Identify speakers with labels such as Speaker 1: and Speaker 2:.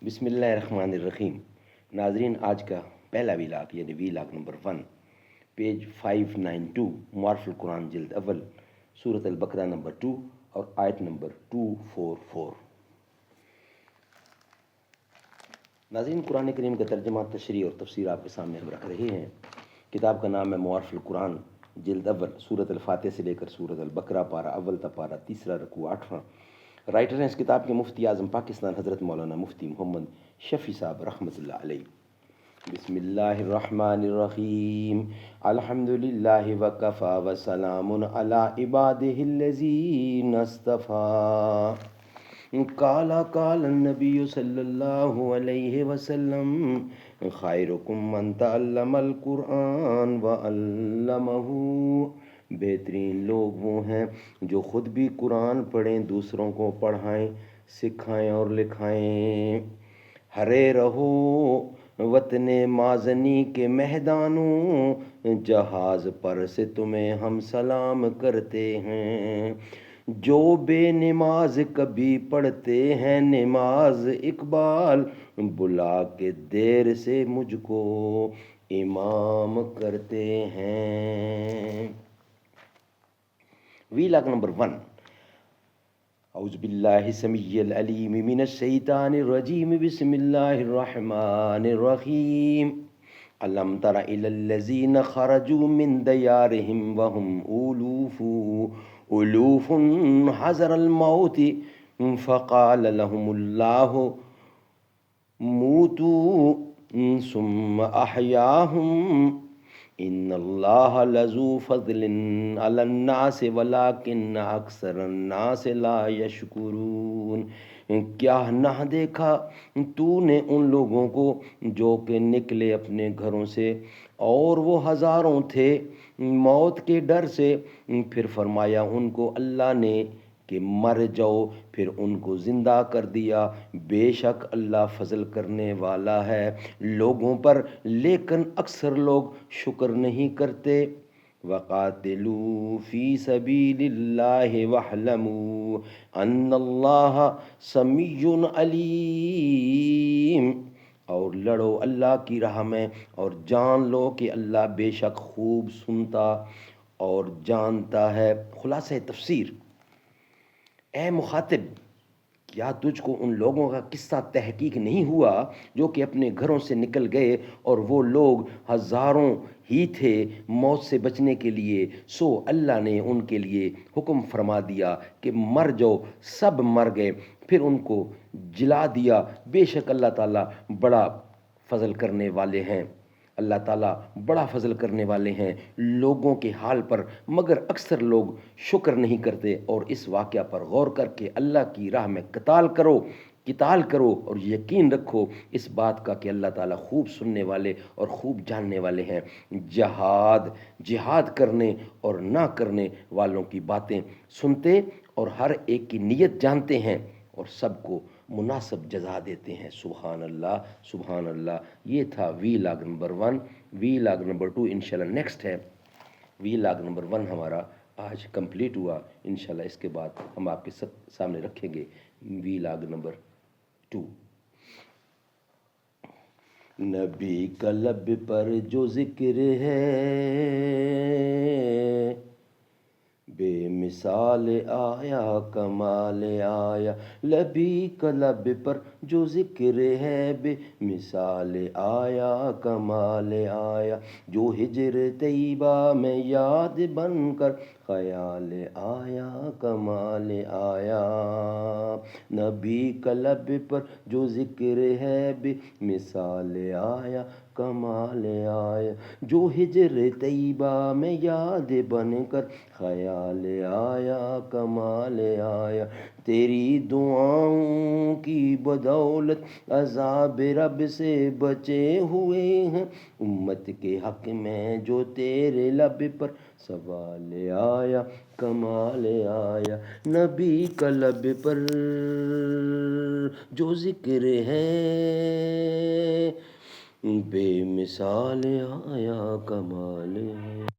Speaker 1: بسم اللہ الرحمن الرحیم۔ ناظرین، آج کا پہلا ویلاگ یعنی ویلاگ نمبر 1 پیج 592 معارف القرآن جلد اول سورۃ البقرہ نمبر 2 اور آیت نمبر 244۔ ناظرین، قرآن کریم کا ترجمہ، تشریح اور تفسیر آپ کے سامنے ہم رکھ رہے ہیں۔ کتاب کا نام ہے معارف القرآن جلد اول، سورۃ الفاتحہ سے لے کر سورۃ البقرہ، پارہ اول تا پارہ تیسرا، رکوع 8واں۔ رائٹر ہیں اس کتاب کے مفتی اعظم پاکستان حضرت مولانا مفتی محمد شفیع صاحب رحمۃ اللہ علیہ۔ بسم اللہ الرحمن الرحیم۔ الحمد للہ وکفی وسلام علی عبادہ الذین اصطفیٰ۔ قال النبی صلی اللہ علیہ وسلم خیرکم من تعلم القرآن وعلمہ۔ بہترین لوگ وہ ہیں جو خود بھی قرآن پڑھیں، دوسروں کو پڑھائیں، سکھائیں اور لکھائیں۔ ہرے رہو وطن مازنی کے میدانوں، جہاز پر سے تمہیں ہم سلام کرتے ہیں۔ جو بے نماز کبھی پڑھتے ہیں نماز اقبال، بلا کے دیر سے مجھ کو امام کرتے ہیں۔ Vlog number 1۔ اعوذ باللہ السمیع العلیم من الشیطان الرجیم، بسم اللہ الرحمن الرحیم۔ الم تر الی الذین خرجوا من دیارہم وہم الوف حذر الموت فقال لهم اللہ موتوا ثم احیاہم ان اللہ لذو فضل علی الناس ولکن اکثر الناس لا یشکرون۔ کیا نہ دیکھا تو نے ان لوگوں کو جو کہ نکلے اپنے گھروں سے، اور وہ ہزاروں تھے موت کے ڈر سے، پھر فرمایا ان کو اللہ نے کہ مر جاؤ، پھر ان کو زندہ کر دیا۔ بے شک اللہ فضل کرنے والا ہے لوگوں پر، لیکن اکثر لوگ شکر نہیں کرتے۔ وَقَاتِلُوا فِي سَبِيلِ اللَّهِ وَاعْلَمُوا أَنَّ اللَّهَ سَمِيعٌ عَلِيمٌ۔ اور لڑو اللہ کی راہ میں اور جان لو کہ اللہ بے شک خوب سنتا اور جانتا ہے۔ خلاصہ تفسیر: اے مخاطب، کیا تجھ کو ان لوگوں کا قصہ تحقیق نہیں ہوا جو کہ اپنے گھروں سے نکل گئے، اور وہ لوگ ہزاروں ہی تھے موت سے بچنے کے لیے، سو اللہ نے ان کے لیے حکم فرما دیا کہ مر جاؤ، سب مر گئے، پھر ان کو جلا دیا۔ بے شک اللہ تعالیٰ بڑا فضل کرنے والے ہیں، اللہ تعالیٰ بڑا فضل کرنے والے ہیں لوگوں کے حال پر، مگر اکثر لوگ شکر نہیں کرتے۔ اور اس واقعہ پر غور کر کے اللہ کی راہ میں قتال کرو اور یقین رکھو اس بات کا کہ اللہ تعالیٰ خوب سننے والے اور خوب جاننے والے ہیں۔ جہاد کرنے اور نہ کرنے والوں کی باتیں سنتے اور ہر ایک کی نیت جانتے ہیں اور سب کو مناسب جزا دیتے ہیں۔ سبحان اللہ، سبحان اللہ۔ یہ تھا ویلاگ نمبر 1۔ ویلاگ نمبر 2 انشاءاللہ نیکسٹ ہے۔ ویلاگ نمبر 1 ہمارا آج کمپلیٹ ہوا، انشاءاللہ اس کے بعد ہم آپ کے سامنے رکھیں گے ویلاگ نمبر 2۔ نبی کا لب پر جو ذکر ہے بے مثال آیا کمال آیا۔ نبی کا لب پر جو ذکر ہے بے مثال آیا کمال آیا۔ جو ہجر طیبہ میں یاد بن کر خیال آیا کمال آیا۔ نبی کا لب پر جو ذکر ہے بے مثال آیا کمال آیا۔ جو ہجر طیبہ میں یاد بن کر خیال آیا کمال آیا۔ تیری دعاؤں کی بدولت عذاب رب سے بچے ہوئے ہیں، امت کے حق میں جو تیرے لب پر سوال آیا کمال آیا۔ نبی کا لب پر جو ذکر ہے بے مثال آیا کمال آیا۔